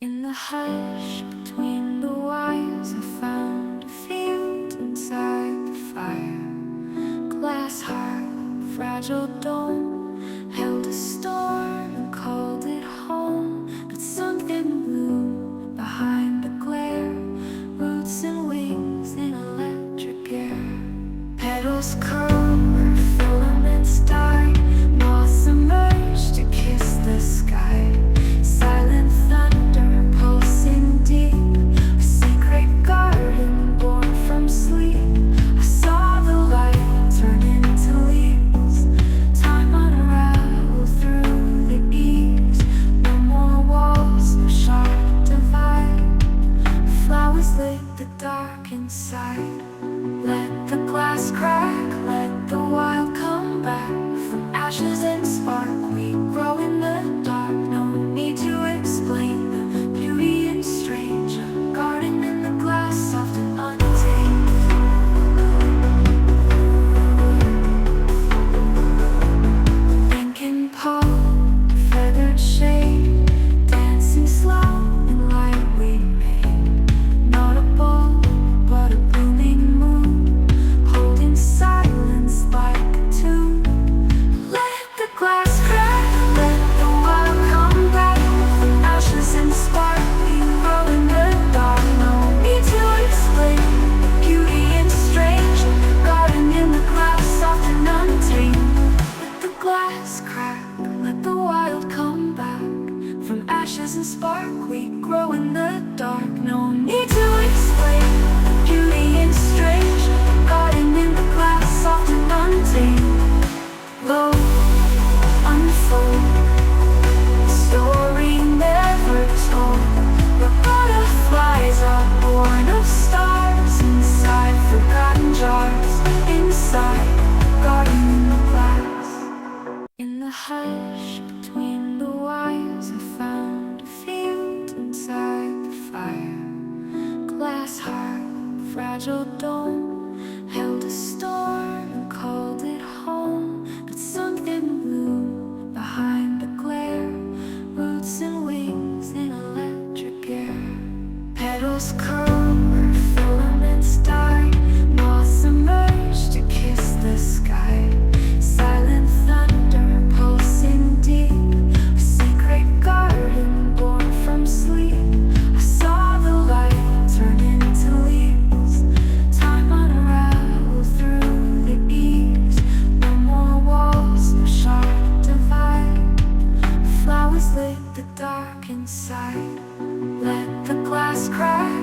In the hush between the wires, I found a field inside the fire. Glass heart, fragile dome, held a storm and called it home. But something blew behind the glare, roots and wings in electric air. Petals curled where filaments died, moths emerged to kiss the sky. Silent thunder pulsing deep, a secret garden born from sleep. I saw the light turn into leaves, time unravel through the eaves. No more walls, no sharp divide. Flowers lit the dark inside. Let the glass crack, let the wild come back. From ashes and spark we grow in the dark. No need to explain the beauty and strange. A garden in the glass, soft and untamed. Lincoln pole, feathered shade, dancing slow in light we made. Not a bowl, but a blooming moon, holding silence like a tune. Let the glass crack, let the wild come back. From ashes and spark we grow in the dark. No need to explain beauty and strange. Garden in the glass, soft and untamed. Let the glass crack, let the wild come back. From ashes and spark we grow in the dark. No need to explain beauty and strange. Garden in the glass, soft and untamed. Lo, unfold, the story never told. Where butterflies are born of stars, inside forgotten jars, inside garden in the glass. In the hush between the wires, I found a field inside the fire. Glass heart, fragile dome, held a storm and called it home. But something blew behind the glare, roots and wings in electric air. Petals curled where filaments died, moths emerged to kiss the sky. Silent thunder pulsing deep, a secret garden born from sleep. I saw the light turn into leaves, time unravel through the eaves. No more walls, no sharp divide. Flowers lit the dark inside. Let the glass crack,